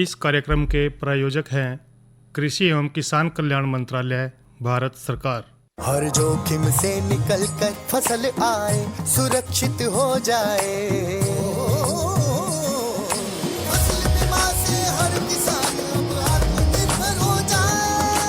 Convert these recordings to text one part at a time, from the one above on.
इस कार्यक्रम के प्रायोजक हैं कृषि एवं किसान कल्याण मंत्रालय, भारत सरकार। हर जोखिम से निकल कर फसल आए, सुरक्षित हो जाए। फसल बीमा से हर किसान अब आत्मनिर्भर हो जाए।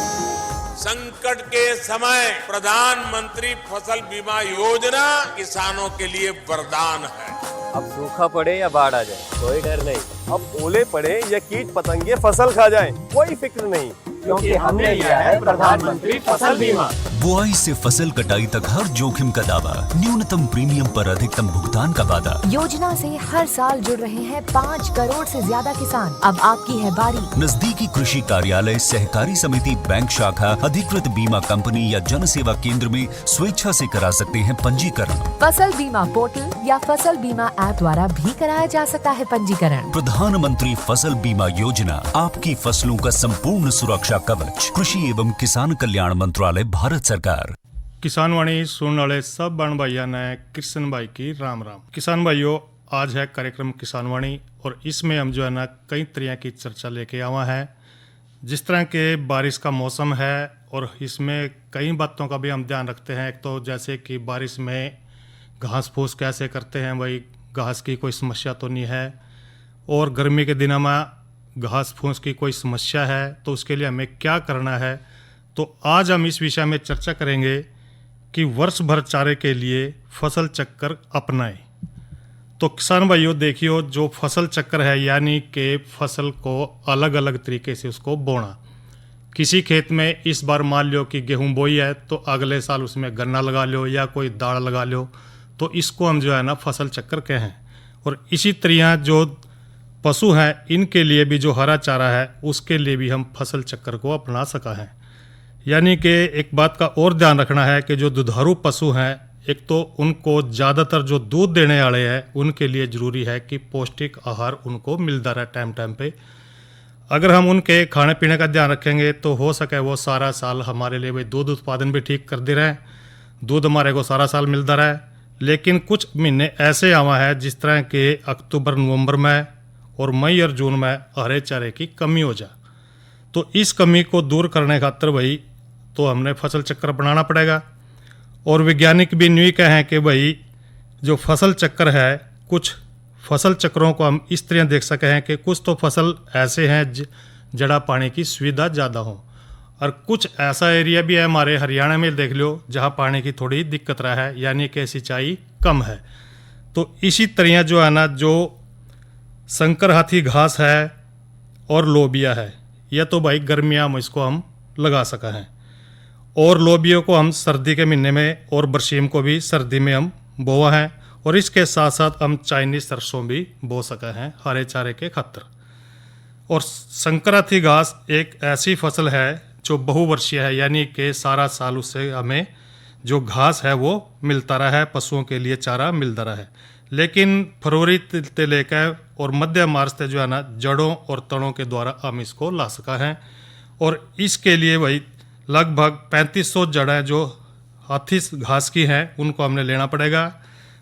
संकट के समय प्रधानमंत्री फसल बीमा योजना किसानों के लिए वरदान है। अब सूखा पड़े या बाढ़ आ जाए, कोई डर नहीं। अब ओले पड़े या कीट पतंगे फसल खा जाए, कोई फिक्र नहीं, क्योंकि हमने लिया है प्रधानमंत्री फसल बीमा। बुआई से फसल कटाई तक हर जोखिम का दावा, न्यूनतम प्रीमियम पर अधिकतम भुगतान का वादा। योजना से हर साल जुड़ रहे हैं 5 करोड़ से ज्यादा किसान। अब आपकी है बारी। नजदीकी कृषि कार्यालय, सहकारी समिति, बैंक शाखा, अधिकृत बीमा कंपनी या जन सेवा केंद्र में स्वेच्छा से करा सकते हैं पंजीकरण। फसल बीमा पोर्टल या फसल बीमा ऐप द्वारा भी कराया जा सकता है पंजीकरण। प्रधानमंत्री फसल बीमा योजना, आपकी फसलों का संपूर्ण सुरक्षा कवच। कृषि एवं किसान कल्याण मंत्रालय, भारत सरकार। किसान वाणी सुनने वाले सब बहन भाइयों ने कृष्ण भाई की राम राम। किसान भाइयों, आज है कार्यक्रम किसान वाणी और इसमें हम जो है ना कई तरह की चर्चा लेके आवा है। जिस तरह के बारिश का मौसम है और इसमें कई बातों का भी हम ध्यान रखते हैं। एक तो जैसे कि बारिश में घास फूस कैसे करते हैं, भाई घास की कोई समस्या तो नहीं है। और गर्मी के दिनों में घास फूस की कोई समस्या है तो उसके लिए हमें क्या करना है। तो आज हम इस विषय में चर्चा करेंगे कि वर्ष भर चारे के लिए फसल चक्कर अपनाएं। तो किसान भाइयों देखियो, जो फसल चक्कर है यानी कि फसल को अलग अलग तरीके से उसको बोना। किसी खेत में इस बार मान लो कि गेहूं बोई है तो अगले साल उसमें गन्ना लगा लो या कोई दाल लगा लो, तो इसको हम जो है ना फसल चक्कर कहें। और इसी तरह जो पशु हैं इनके लिए भी जो हरा चारा है उसके लिए भी हम फसल चक्कर को अपना सका है। यानी कि एक बात का और ध्यान रखना है कि जो दुधारू पशु हैं, एक तो उनको ज़्यादातर जो दूध देने वाले हैं उनके लिए ज़रूरी है कि पौष्टिक आहार उनको मिलता रहे टाइम टाइम पे। अगर हम उनके खाने पीने का ध्यान रखेंगे तो हो सके वो सारा साल हमारे लिए भाई दूध उत्पादन भी ठीक कर दे रहे, दूध हमारे को सारा साल मिलता रहे। लेकिन कुछ महीने ऐसे आवा है जिस तरह के अक्टूबर नवंबर में और मई और जून में हरे चारे की कमी हो जाए, तो इस कमी को दूर करने खातर भाई तो हमने फसल चक्कर अपनाना पड़ेगा। और वैज्ञानिक भी न्यू कहें कि भाई जो फसल चक्कर है, कुछ फसल चक्रों को हम इस तरह देख सके हैं कि कुछ तो फसल ऐसे हैं जड़ा पानी की सुविधा ज़्यादा हो, और कुछ ऐसा एरिया भी है हमारे हरियाणा में देख लो जहाँ पानी की थोड़ी दिक्कत रहा है, यानी कि सिंचाई कम है। तो इसी तरह जो है ना, जो संकर हाथी घास है और लोबिया है, यह तो भाई गर्मियाँ में इसको हम लगा सका हैं। और लोबियों को हम सर्दी के महीने में और बरसीम को भी सर्दी में हम बोआ है। और इसके साथ साथ हम चाइनीज सरसों भी बो सका हैं हरे चारे के खातर। और संकर हाथी घास एक ऐसी फसल है जो बहुवर्षीय है, यानी कि सारा साल उससे हमें जो घास है वो मिलता रहा है, पशुओं के लिए चारा मिलता रहा है। लेकिन फरवरी से लेकर और मध्य मार्च तक जो है ना जड़ों और तड़ों के द्वारा हम इसको ला सका है। और इसके लिए वही लगभग 3500 जड़ें जो हाथी घास की हैं उनको हमने लेना पड़ेगा।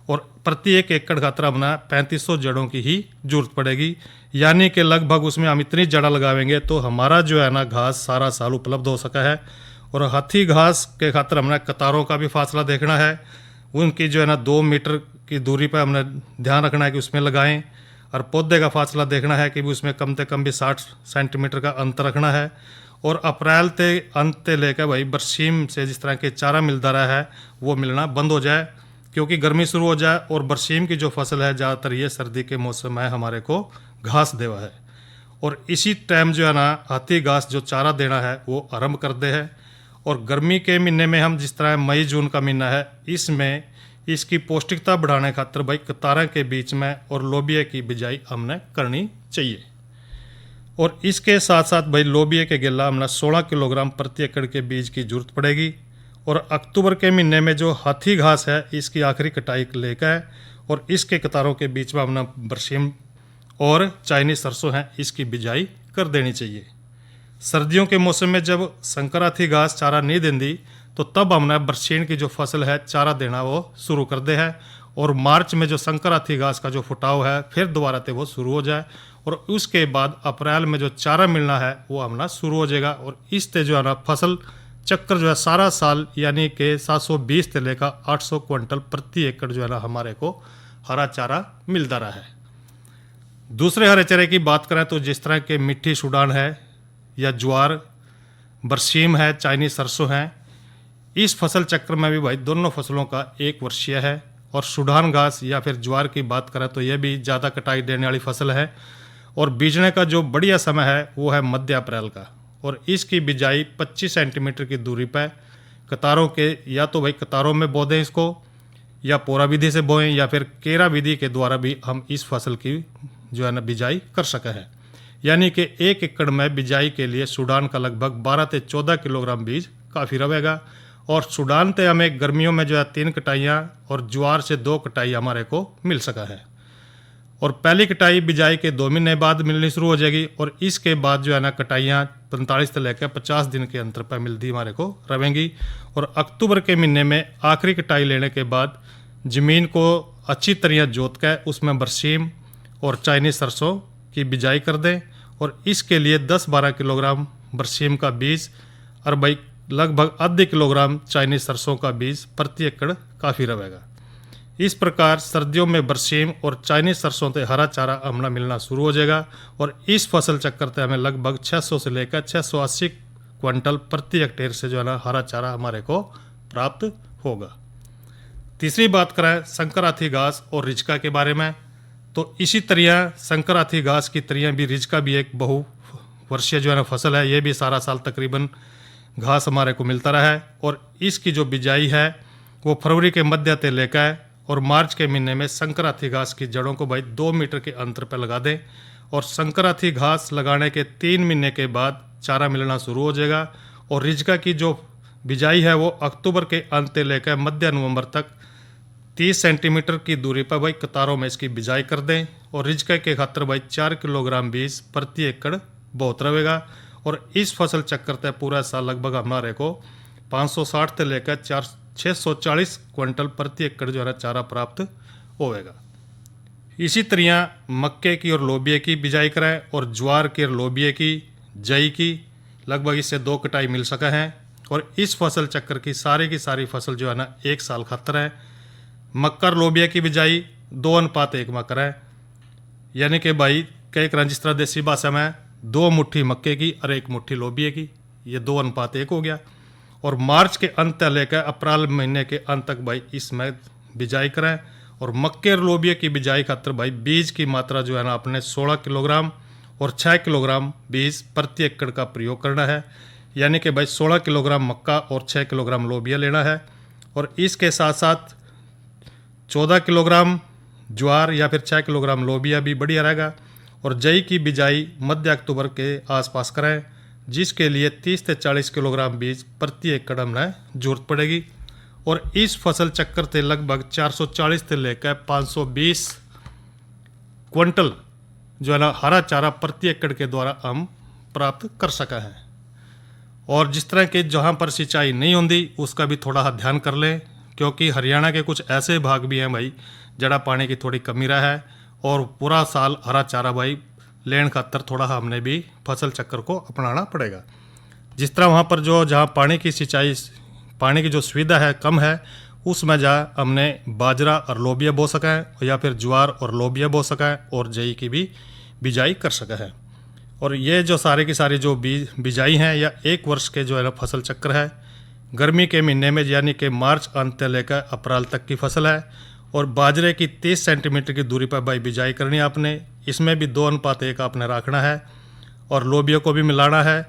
और प्रति एक एकड़ खातर हमने 3500 जड़ों की ही जरूरत पड़ेगी, यानी कि लगभग उसमें हम इतनी जड़ा लगावेंगे तो हमारा जो है ना घास सारा साल उपलब्ध हो सका है। और हाथी घास के खातर हमने कतारों का भी फासला देखना है, उनकी जो है ना 2 मीटर की दूरी पर हमने ध्यान रखना है कि उसमें लगाएं। और पौधे का फासला देखना है कि भी उसमें कम से कम भी 60 सेंटीमीटर का अंतर रखना है। और अप्रैल से अंत से लेकर भाई बरसीम से जिस तरह के चारा मिलता रहा है वो मिलना बंद हो जाए, क्योंकि गर्मी शुरू हो जाए। और बरसीम की जो फसल है ज़्यादातर ये सर्दी के मौसम में हमारे को घास देवा है। और इसी टाइम जो है ना हाथी घास जो चारा देना है वो आरंभ कर दे है। और गर्मी के महीने में हम जिस तरह मई जून का महीना है, इसमें इसकी पौष्टिकता बढ़ाने खातर भाई कतारों के बीच में और लोबिया की बिजाई हमने करनी चाहिए। और इसके साथ साथ भाई लोबिया के गेला हमने 16 किलोग्राम प्रति एकड़ के बीज की जरूरत पड़ेगी। और अक्टूबर के महीने में जो हाथी घास है इसकी आखिरी कटाई लेकर और इसके कतारों के बीच में हमने बरसीम और चाइनीज सरसों है इसकी बिजाई कर देनी चाहिए। सर्दियों के मौसम में जब संकर हाथी घास चारा नहीं देंदी तो तब हमने बरसीन की जो फसल है चारा देना वो शुरू कर दे है। और मार्च में जो संक्रांति घास का जो फुटाव है फिर दोबारा से वो शुरू हो जाए, और उसके बाद अप्रैल में जो चारा मिलना है वो हमना शुरू हो जाएगा। और इससे जो है ना फसल चक्कर जो है सारा साल यानी कि 720 से लेकर 800 क्विंटल प्रति एकड़ जो है ना हमारे को हरा चारा मिलता रहा है। दूसरे हरे चारे की बात करें तो जिस तरह के मिट्टी सूडान है या ज्वार, बरसीम है, चाइनीज सरसों है, इस फसल चक्र में भी भाई दोनों फसलों का एक वर्षीय है। और सूडान घास या फिर ज्वार की बात करें तो यह भी ज़्यादा कटाई देने वाली फसल है, और बीजने का जो बढ़िया समय है वो है मध्य अप्रैल का। और इसकी बिजाई 25 सेंटीमीटर की दूरी पर कतारों के, या तो भाई कतारों में बो दें इसको, या पोरा विधि से बोएं, या फिर केरा विधि के द्वारा भी हम इस फसल की जो है ना बिजाई कर सके हैं। यानी कि 1 एकड़ में बिजाई के लिए सूडान का लगभग 12 से 14 किलोग्राम बीज काफ़ी रहेगा। और सूडान से हमें गर्मियों में जो है 3 कटाइयाँ और ज्वार से 2 कटाई हमारे को मिल सका है। और पहली कटाई बिजाई के 2 महीने बाद मिलनी शुरू हो जाएगी, और इसके बाद जो है ना कटाइयाँ 45 से लेकर 50 दिन के अंतर पर मिलती हमारे को रहेंगी। और अक्टूबर के महीने में आखिरी कटाई लेने के बाद ज़मीन को अच्छी तरह जोत कर उसमें बरसीम और चाइनीज सरसों की बिजाई कर दें। और इसके लिए 10-12 किलोग्राम बरसीम का बीज और भाई लगभग आधे किलोग्राम चाइनीज सरसों का बीज प्रति एकड़ काफ़ी रहेगा। इस प्रकार सर्दियों में बरसीम और चाइनीज सरसों से हरा चारा हमला मिलना शुरू हो जाएगा, और इस फसल चक्कर से हमें लगभग 600 से लेकर 680 क्विंटल प्रति हेक्टेयर से जो है ना हरा चारा हमारे को प्राप्त होगा। तीसरी बात करें संक्रांति घास और रिजका के बारे में, तो इसी तरह संक्रांति घास की तरह भी रिजका भी एक बहुवर्षीय जो है ना फसल है। ये भी सारा साल तकरीबन घास हमारे को मिलता रहा है, और इसकी जो बिजाई है वो फरवरी के मध्य से लेकर और मार्च के महीने में संक्रांति घास की जड़ों को भाई 2 मीटर के अंतर पर लगा दें। और संक्रांति घास लगाने के 3 महीने के बाद चारा मिलना शुरू हो जाएगा। और रिजका की जो बिजाई है वो अक्टूबर के अंत से लेकर मध्य नवंबर तक 30 सेंटीमीटर की दूरी पर भाई कतारों में इसकी बिजाई कर दें। और रिजका के खातर भाई 4 किलोग्राम बीज प्रति एकड़ बहुत रहेगा। और इस फसल चक्कर तय पूरा साल लगभग हमारे को 560 से लेकर 640 क्विंटल प्रति एकड़ जो है चारा प्राप्त होएगा। इसी तरह मक्के की और लोबिया की बिजाई कराएं, और ज्वार की और लोबिया की, जई की लगभग इससे 2 कटाई मिल सका है। और इस फसल चक्कर की सारी फसल जो है ना 1 साल खातर है। मक्का और लोबिया की बिजाई 2:1 में कराएं, यानी कि भाई कई करें जिस तरह देसी भाषा में 2 मुट्ठी मक्के की और 1 मुट्ठी लोबिया की, ये 2:1 हो गया। और मार्च के अंत तक लेकर अप्रैल महीने के अंत तक भाई इसमें बिजाई करें। और मक्के और लोबिया की बिजाई खातर भाई बीज की मात्रा जो है ना अपने 16 किलोग्राम और 6 किलोग्राम बीज प्रति एकड़ का प्रयोग करना है। यानी कि भाई 16 किलोग्राम मक्का और 6 किलोग्राम लोबिया लेना है। और इसके साथ साथ 14 किलोग्राम ज्वार या फिर 6 किलोग्राम लोबिया भी बढ़िया रहेगा। और जई की बिजाई मध्य अक्टूबर के आसपास करें, जिसके लिए 30 से 40 किलोग्राम बीज प्रति एकड़ हमें जरूरत पड़ेगी। और इस फसल चक्कर से लगभग 440 से लेकर 520 क्विंटल जो है ना हरा चारा प्रति एकड़ के द्वारा हम प्राप्त कर सका है। और जिस तरह के जहाँ पर सिंचाई नहीं होती उसका भी थोड़ा ध्यान कर लें, क्योंकि हरियाणा के कुछ ऐसे भाग भी हैं भाई जड़ा पानी की थोड़ी कमी रहा है, और पूरा साल हरा चारा भाई लेन खातर थोड़ा हमने भी फसल चक्कर को अपनाना पड़ेगा। जिस तरह वहाँ पर जो जहाँ पानी की सिंचाई, पानी की जो सुविधा है कम है, उसमें जहाँ हमने बाजरा और लोबिया बो सका है, या फिर ज्वार और लोबिया बो सका है, और जई की भी बिजाई कर सका है। और ये जो सारे की सारी जो बिजाई हैं या 1 वर्ष के जो है ना फसल चक्र है, गर्मी के महीने में यानी कि मार्च अंत से लेकर अप्रैल तक की फसल है। और बाजरे की 30 सेंटीमीटर की दूरी पर भाई बिजाई करनी है आपने, इसमें भी 2:1 आपने रखना है। और लोबिया को भी मिलाना है,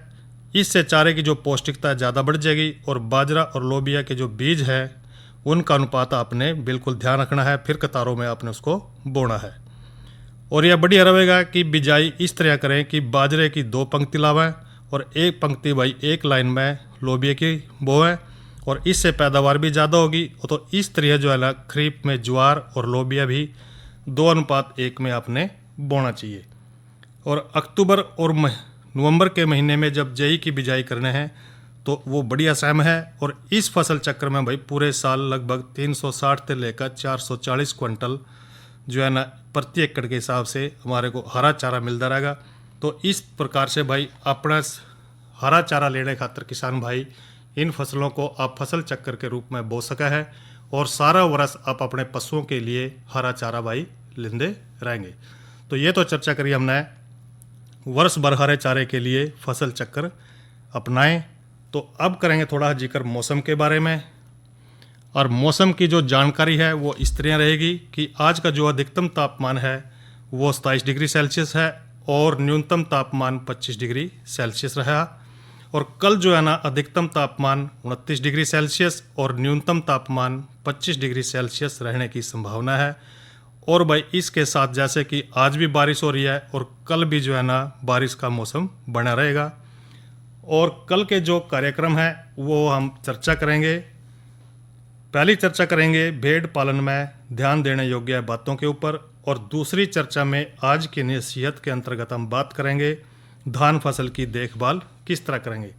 इससे चारे की जो पौष्टिकता ज़्यादा बढ़ जाएगी। और बाजरा और लोबिया के जो बीज है उनका अनुपात आपने बिल्कुल ध्यान रखना है, फिर कतारों में आपने उसको बोना है। और यह बढ़िया रहेगा कि बिजाई इस तरह करें कि बाजरे की 2 पंक्ति लावें और 1 पंक्ति भाई 1 लाइन में लोबिया की बोएं, और इससे पैदावार भी ज़्यादा होगी। तो इस तरह जो है ना खरीफ में ज्वार और लोबिया भी 2:1 में आपने बोना चाहिए। और अक्टूबर और नवंबर के महीने में जब जई की बिजाई करने हैं तो वो बढ़िया सहम है। और इस फसल चक्र में भाई पूरे साल लगभग 360 से लेकर 440 क्विंटल जो है ना प्रति एकड़ के हिसाब से हमारे को हरा चारा मिलता रहेगा। तो इस प्रकार से भाई अपना हरा चारा लेने खातर किसान भाई इन फसलों को आप फसल चक्र के रूप में बो सका है और सारा वर्ष आप अपने पशुओं के लिए हरा चारा भाई लेंदे रहेंगे। तो ये तो चर्चा करी हमने वर्ष भर हरे चारे के लिए फसल चक्र अपनाएं। तो अब करेंगे थोड़ा जिक्र मौसम के बारे में। और मौसम की जो जानकारी है वो इस तरह रहेगी कि आज का जो अधिकतम तापमान है वो 27 डिग्री सेल्सियस है और न्यूनतम तापमान 25 डिग्री सेल्सियस रहा। और कल जो है ना अधिकतम तापमान 29 डिग्री सेल्सियस और न्यूनतम तापमान 25 डिग्री सेल्सियस रहने की संभावना है। और भाई इसके साथ जैसे कि आज भी बारिश हो रही है और कल भी जो है ना बारिश का मौसम बना रहेगा। और कल के जो कार्यक्रम है वो हम चर्चा करेंगे। पहली चर्चा करेंगे भेड़ पालन में ध्यान देने योग्य बातों के ऊपर और दूसरी चर्चा में आज की नसीहत के अंतर्गत हम बात करेंगे धान फसल की देखभाल किस तरह करेंगे।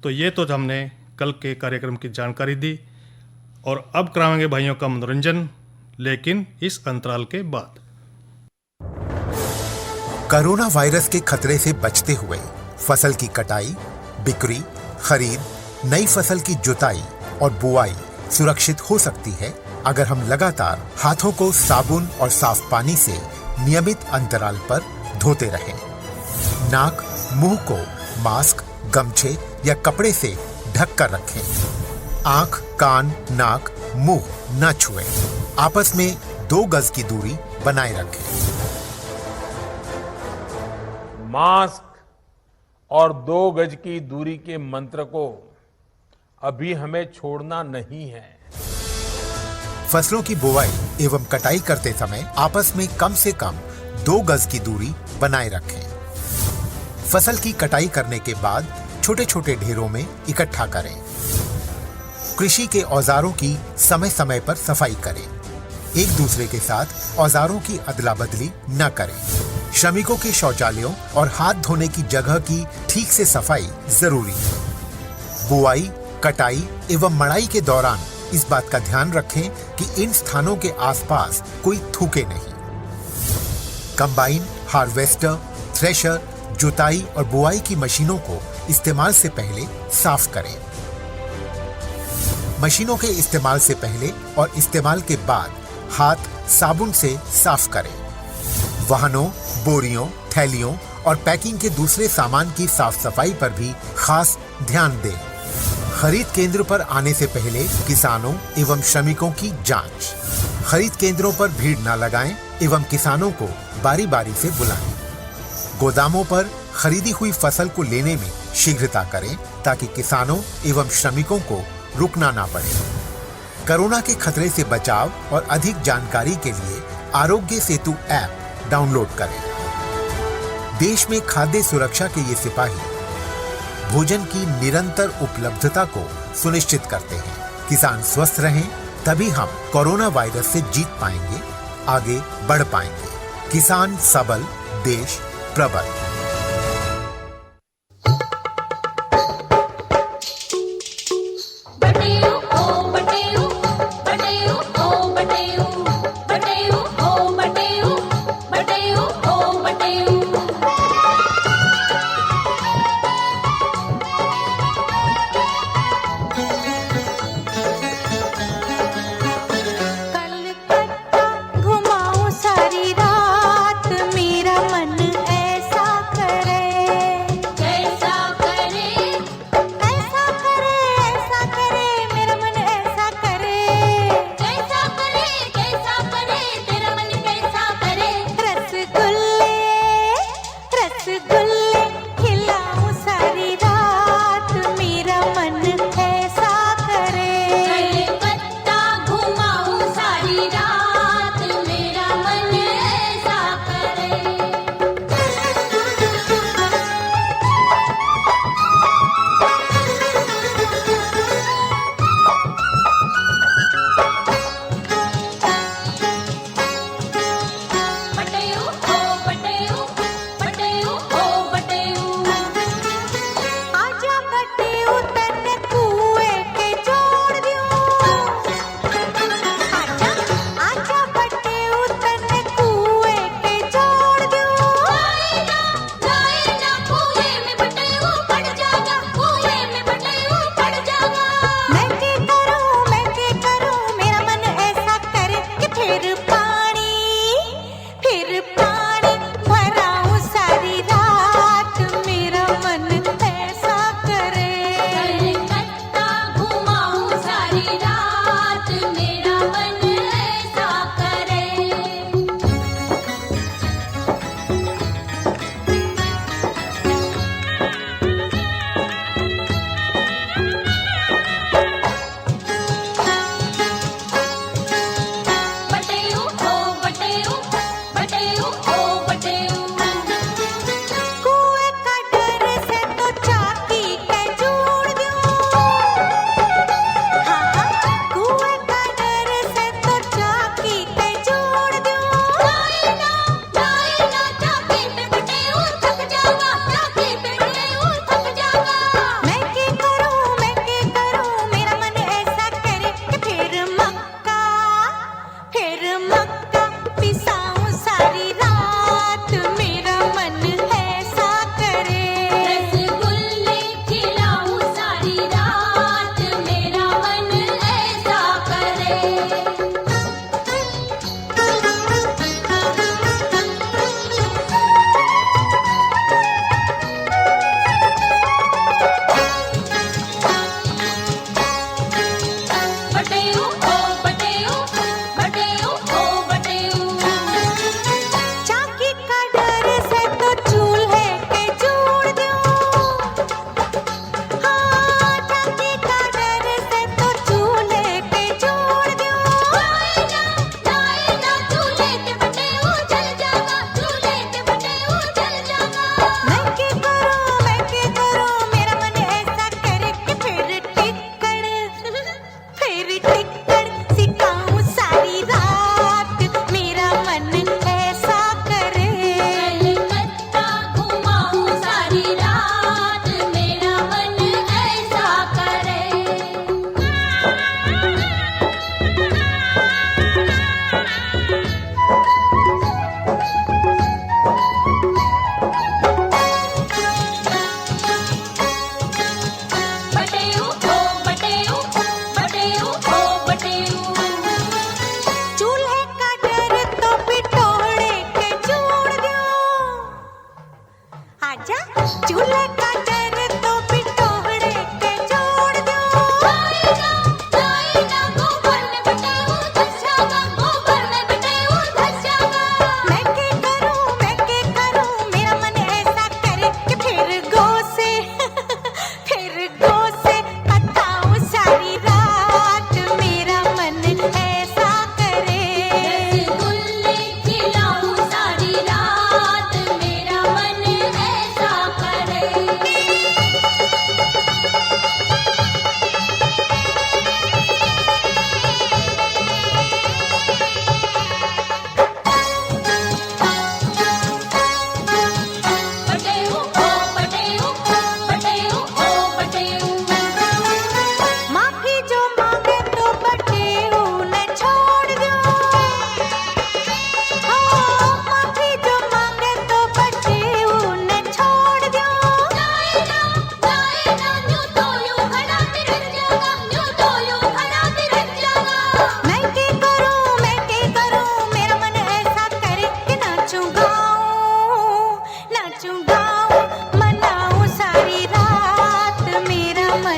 तो ये तो हमने कल के कार्यक्रम की जानकारी दी और अब कराएंगे भाइयों का मनोरंजन, लेकिन इस अंतराल के बाद। कोरोना वायरस के खतरे से बचते हुए फसल की कटाई, बिक्री, खरीद, नई फसल की जुताई और बुआई सुरक्षित हो सकती है अगर हम लगातार हाथों को साबुन और साफ पानी से नियमित अंतराल पर धोते रहें। नाक, मुंह को मास्क, गमछे या कपड़े से ढक कर रखें। आंख, कान, नाक, मुंह न छुएं। आपस में 2 गज की दूरी बनाए रखें। मास्क और 2 गज की दूरी के मंत्र को अभी हमें छोड़ना नहीं है। फसलों की बुवाई एवं कटाई करते समय आपस में कम से कम 2 गज की दूरी बनाए रखें। फसल की कटाई करने के बाद छोटे छोटे ढेरों में इकट्ठा करें। कृषि के औजारों की समय समय पर सफाई करें। एक दूसरे के साथ औजारों की अदला बदली न करें। श्रमिकों के शौचालयों और हाथ धोने की जगह की ठीक से सफाई जरूरी है। बुआई, कटाई एवं मड़ाई के दौरान इस बात का ध्यान रखें कि इन स्थानों के आसपास कोई थूके नहीं। कंबाइन, हार्वेस्टर, थ्रेशर, जुताई और बुआई की मशीनों को इस्तेमाल से पहले साफ करें। मशीनों के इस्तेमाल से पहले और इस्तेमाल के बाद हाथ साबुन से साफ करें। वाहनों, बोरियों, थैलियों और पैकिंग के दूसरे सामान की साफ सफाई पर भी खास ध्यान दें। खरीद केंद्र पर आने से पहले किसानों एवं श्रमिकों की जांच। खरीद केंद्रों पर भीड़ न लगाएं एवं किसानों को बारी बारी से बुलाएं। गोदामों पर खरीदी हुई फसल को लेने में शीघ्रता करें ताकि किसानों एवं श्रमिकों को रुकना ना पड़े। कोरोना के खतरे से बचाव और अधिक जानकारी के लिए आरोग्य सेतु ऐप डाउनलोड करें। देश में खाद्य सुरक्षा के ये सिपाही भोजन की निरंतर उपलब्धता को सुनिश्चित करते हैं। किसान स्वस्थ रहें तभी हम कोरोना वायरस से जीत पाएंगे, आगे बढ़ पाएंगे। किसान सबल, देश प्रबल। घुमाऊं सारी रात, मेरा मन ऐसा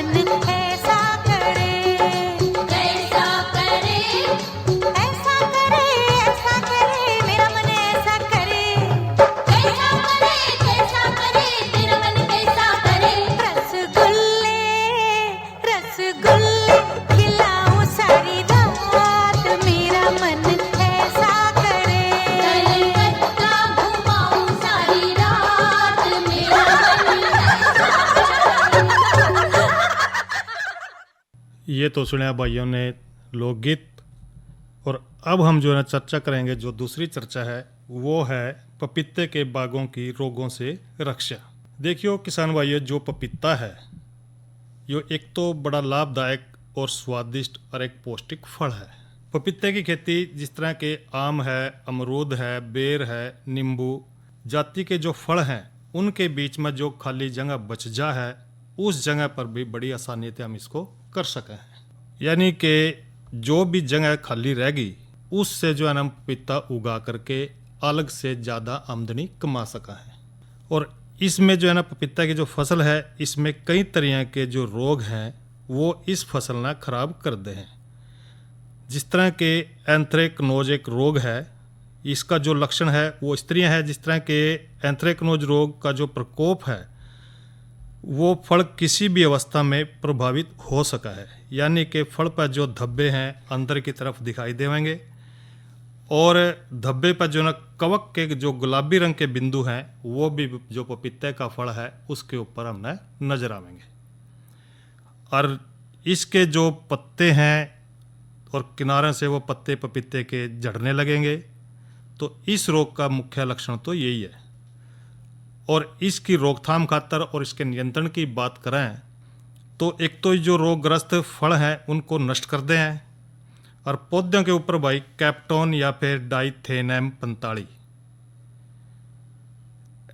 मन ऐसा करे, ऐसा करे, ऐसा करे, ऐसा करे, मेरा मन ऐसा करे, कैसा करे, कैसा करे, तेरा मन कैसा करे। रसगुल्ले, रसगुल्ले खिलाऊं सारी रात, मेरा मन ऐसा करे, कलकत्ता घुमाऊं सारी रात, मेरा मन ये तो सुना भाइयों ने लोकगीत। और अब हम जो है ना चर्चा करेंगे, जो दूसरी चर्चा है वो है पपीते के बागों की रोगों से रक्षा। देखियो किसान भाइयों, जो पपीता है ये एक तो बड़ा लाभदायक और स्वादिष्ट और एक पौष्टिक फल है। पपीते की खेती जिस तरह के आम है, अमरूद है, बेर है, नींबू जाति के जो फल हैं उनके बीच में जो खाली जगह बच जा है, उस जगह पर भी बड़ी आसानी से हम इसको कर सकें। यानी कि जो भी जगह खाली रहेगी उससे जो है ना हम पपीता उगा करके अलग से ज़्यादा आमदनी कमा सका है। और इसमें जो है ना पपीता की जो फसल है इसमें कई तरह के जो रोग हैं वो इस फसल ना खराब कर दे हैं। जिस तरह के एंथ्रेक्नोज एक रोग है, इसका जो लक्षण है वो इस तरह है, जिस तरह के एंथ्रेक्नोज रोग का जो प्रकोप है वो फल किसी भी अवस्था में प्रभावित हो सका है। यानी कि फल पर जो धब्बे हैं अंदर की तरफ दिखाई देंगे और धब्बे पर जो ना कवक के जो गुलाबी रंग के बिंदु हैं वो भी जो पपीते का फल है उसके ऊपर हमें नजर आवेंगे। और इसके जो पत्ते हैं और किनारे से वो पत्ते पपीते के झड़ने लगेंगे। तो इस रोग का मुख्य लक्षण तो यही है। और इसकी रोकथाम खातर और इसके नियंत्रण की बात करें तो एक तो जो रोगग्रस्त फल हैं उनको नष्ट कर दें हैं और पौधों के ऊपर भाई कैप्टोन या फिर डाइथेन M45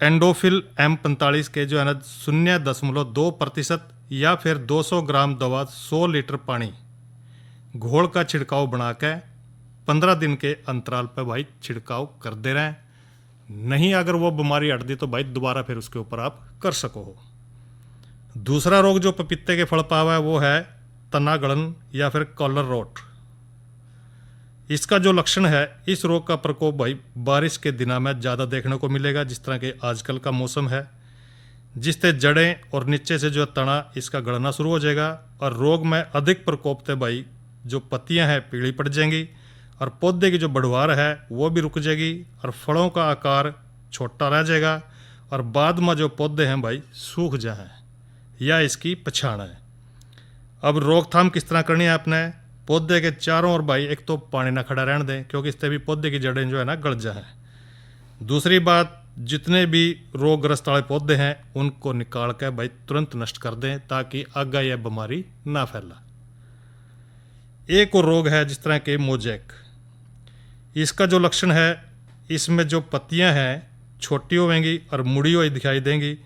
एंडोफिल M45 के जो है ना 0.2% या फिर 200 ग्राम दवा 100 लीटर पानी घोल का छिड़काव बना के 15 दिन के अंतराल पर भाई छिड़काव कर दे रहे हैं। नहीं अगर वो बीमारी हट दी तो भाई दोबारा फिर उसके ऊपर आप कर सको हो। दूसरा रोग जो पपीते के फल पावा है वो है तना गलन या फिर कॉलर रोट। इसका जो लक्षण है, इस रोग का प्रकोप भाई बारिश के दिनों में ज़्यादा देखने को मिलेगा, जिस तरह के आजकल का मौसम है, जिससे जड़ें और नीचे से जो तना इसका गलना शुरू हो जाएगा और रोग में अधिक प्रकोप से भाई जो पत्तियां हैं पीली पड़ जाएंगी और पौधे की जो बढ़वार है वो भी रुक जाएगी और फलों का आकार छोटा रह जाएगा और बाद में जो पौधे हैं भाई सूख जाए या इसकी पछाड़ है। अब रोकथाम किस तरह करनी है आपने? पौधे के चारों ओर भाई एक तो पानी ना खड़ा रहने दें क्योंकि इससे भी पौधे की जड़ें जो है ना गल जाए। दूसरी बात, जितने भी रोगग्रस्त वाले पौधे हैं उनको निकाल कर भाई तुरंत नष्ट कर दें ताकि आगे यह बीमारी ना फैला। एक और रोग है जिस तरह के मोजैक। इसका जो लक्षण है, इसमें जो पत्तियां हैं छोटी होंगी और मुड़ी हुई दिखाई देंगी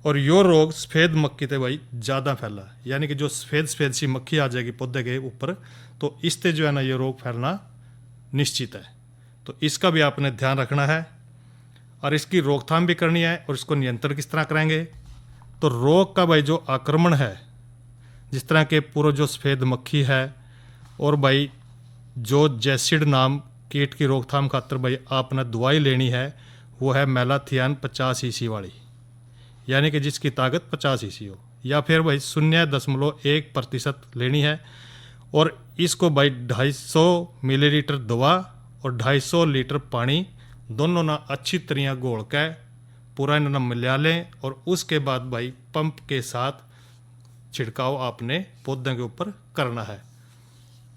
और यो रोग सफ़ेद मक्खी से भाई ज़्यादा फैला, यानी कि जो सफ़ेद सी मक्खी आ जाएगी पौधे के ऊपर तो इससे जो है ना ये रोग फैलना निश्चित है। तो इसका भी आपने ध्यान रखना है और इसकी रोकथाम भी करनी है। और इसको नियंत्रण किस तरह कराएंगे? तो रोग का भाई जो आक्रमण है, जिस तरह के पूरा जो सफ़ेद मक्खी है और भाई जो जैसिड नाम कीट की रोकथाम खातर भाई आपने दवाई लेनी है वो है मेलाथियान 50 EC वाली, यानी कि जिसकी ताकत 50 EC हो, या फिर भाई 0.1% लेनी है और इसको भाई 250 मिलीलीटर दवा और 250 लीटर पानी दोनों ना अच्छी तरह घोल के पूरा इन्हें मिला लें और उसके बाद भाई पंप के साथ छिड़काव आपने पौधों के ऊपर करना है।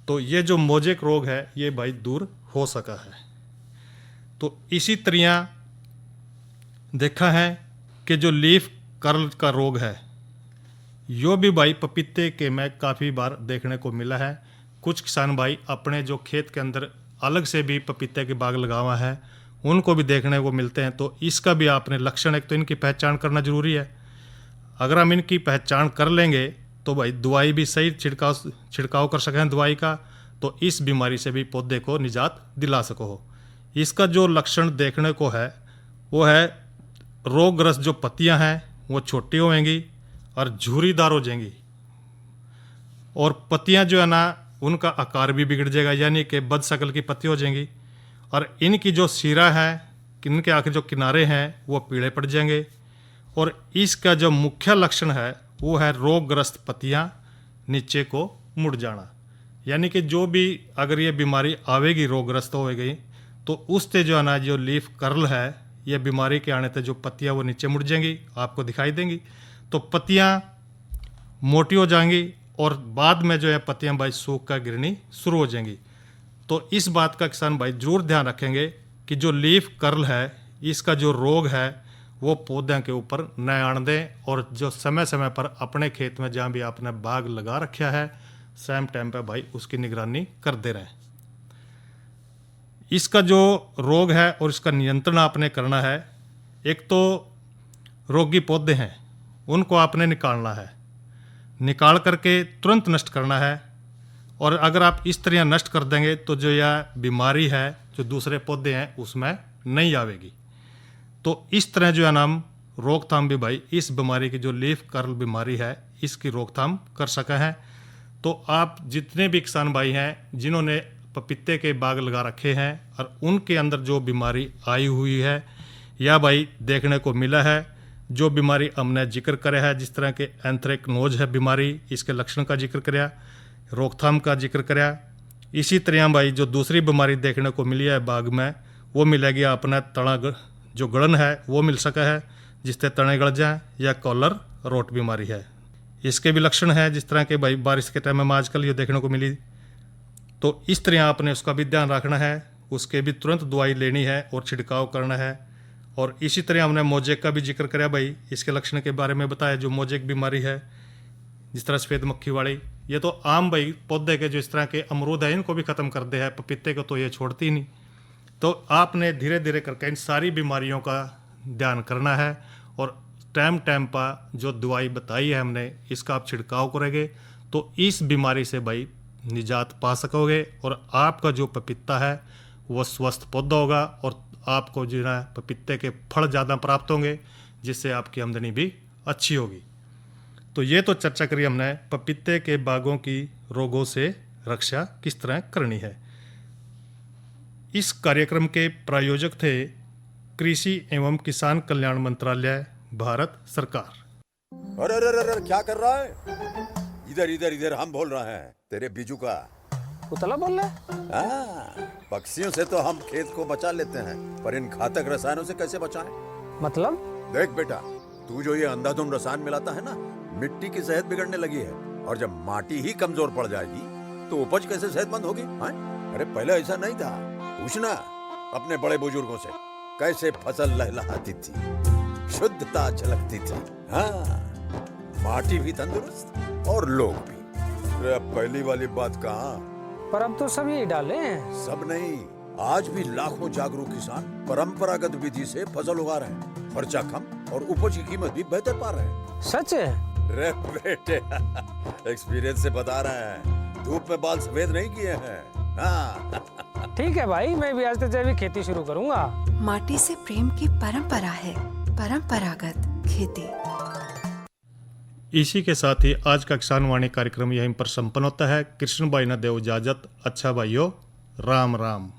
तो ये जो मोजैक रोग है ये भाई दूर हो सका है। तो इसी तरह देखा है कि जो लीफ कर्ल का रोग है यो भी भाई पपीते के में काफ़ी बार देखने को मिला है। कुछ किसान भाई अपने जो खेत के अंदर अलग से भी पपीते के बाग लगावा है उनको भी देखने को मिलते हैं। तो इसका भी आपने लक्षण, एक तो इनकी पहचान करना जरूरी है। अगर हम इनकी पहचान कर लेंगे तो भाई दवाई भी सही छिड़काव कर सकें दवाई का, तो इस बीमारी से भी पौधे को निजात दिला सको हो। इसका जो लक्षण देखने को है वो है रोगग्रस्त जो पत्तियां हैं वो छोटी होंगी और झुर्रीदार हो जाएंगी, और पत्तियां जो है ना उनका आकार भी बिगड़ जाएगा, यानी कि बद शक्ल की पत्ती हो जाएंगी। और इनकी जो सिरा है, इनके आखिर जो किनारे हैं वो पीले पड़ जाएंगे। और इसका जो मुख्य लक्षण है वो है रोगग्रस्त पत्तियां नीचे को मुड़ जाना, यानी कि जो भी अगर ये बीमारी आवेगी, रोगग्रस्त होगी, तो उससे जो है ना जो लीफ कर्ल है, ये बीमारी के आने से जो पत्तियां वो नीचे मुड़ जाएंगी, आपको दिखाई देंगी। तो पत्तियां मोटी हो जाएंगी और बाद में जो है पत्तियां भाई सूख कर गिरनी शुरू हो जाएंगी। तो इस बात का किसान भाई जरूर ध्यान रखेंगे कि जो लीफ कर्ल है, इसका जो रोग है वो पौधों के ऊपर न आने दें। और जो समय समय पर अपने खेत में जहाँ भी आपने बाग लगा रखा है, सेम टाइम पे भाई उसकी निगरानी करते रहें। इसका जो रोग है और इसका नियंत्रण आपने करना है, एक तो रोगी पौधे हैं उनको आपने निकालना है, निकाल करके तुरंत नष्ट करना है। और अगर आप इस तरह नष्ट कर देंगे तो जो यह बीमारी है जो दूसरे पौधे हैं उसमें नहीं आवेगी। तो इस तरह जो है नाम रोकथाम भी भाई इस बीमारी की जो लीफ कर्ल बीमारी है इसकी रोकथाम कर सके हैं। तो आप जितने भी किसान भाई हैं जिन्होंने पपीते के बाग लगा रखे हैं और उनके अंदर जो बीमारी आई हुई है या भाई देखने को मिला है, जो बीमारी हमने जिक्र करा है, जिस तरह के एंथ्रेक्नोज है बीमारी, इसके लक्षण का जिक्र कराया, रोकथाम का जिक्र कराया। इसी तरह भाई जो दूसरी बीमारी देखने को मिली है बाग में, वो मिलेगी अपना तना जो गड़न है वो मिल सका है, जिससे तने गड़ जाए, या कॉलर रोट बीमारी है, इसके भी लक्षण है जिस तरह के भाई बारिश के टाइम में आजकल ये देखने को मिली। तो इस तरह आपने उसका भी ध्यान रखना है, उसके भी तुरंत दवाई लेनी है और छिड़काव करना है। और इसी तरह हमने मोजेक का भी जिक्र कराया भाई, इसके लक्षण के बारे में बताया। जो मोजेक बीमारी है जिस तरह सफ़ेद मक्खी वाली, ये तो आम भाई पौधे के जो इस तरह के अमरूद है इनको भी ख़त्म कर दे है, पपीते को तो ये छोड़ती नहीं। तो आपने धीरे धीरे करके इन सारी बीमारियों का ध्यान करना है और टाइम टाइम पर जो दवाई बताई है हमने इसका आप छिड़काव करेंगे तो इस बीमारी से भाई निजात पा सकोगे और आपका जो पपीता है वो स्वस्थ पौधा होगा और आपको जो है पपीते के फल ज़्यादा प्राप्त होंगे, जिससे आपकी आमदनी भी अच्छी होगी। तो ये तो चर्चा करी हमने पपीते के बागों की रोगों से रक्षा किस तरह करनी है। इस कार्यक्रम के प्रायोजक थे कृषि एवं किसान कल्याण मंत्रालय, भारत सरकार। अरे अरे अरे अरे, क्या कर रहा है? इधर इधर इधर, हम बोल रहे हैं तेरे बीजू का। उतला बोल रहा है? हाँ, पक्षियों से तो हम खेत को बचा लेते हैं, पर इन घातक रसायनों से कैसे बचाएं? मतलब? देख बेटा, तू जो ये अंधाधुंध रसायन मिलाता है ना, मिट्टी की सेहत बिगड़ने लगी है। और जब माटी ही कमजोर पड़ जाएगी तो उपज कैसे सेहतमंद होगी? हाँ? अरे पहले ऐसा नहीं था, पूछना अपने बड़े बुजुर्गों से, कैसे फसल लहलहाती थी, शुद्धता झलकती थी। हाँ, माटी भी तंदुरुस्त और लोग भी। अरे अब पहली वाली बात कहाँ? पर अब तो सब यही डाले हैं। सब नहीं, आज भी लाखों जागरूक किसान परंपरागत विधि से फसल उगा रहे हैं। खर्चा कम और उपज की कीमत भी बेहतर पा रहे हैं। सच है? रे बेटे, एक्सपीरियंस से बता रहे हैं, धूप में बाल सफेद नहीं किए हैं। हाँ। ठीक है भाई, मैं भी आज से जैविक खेती शुरू करूंगा। माटी से प्रेम की परंपरा है, परंपरागत खेती। इसी के साथ ही आज का किसान वाणी कार्यक्रम यहीं पर संपन्न होता है। कृष्ण भाई ने देव इजाजत। अच्छा भाइयों, राम राम।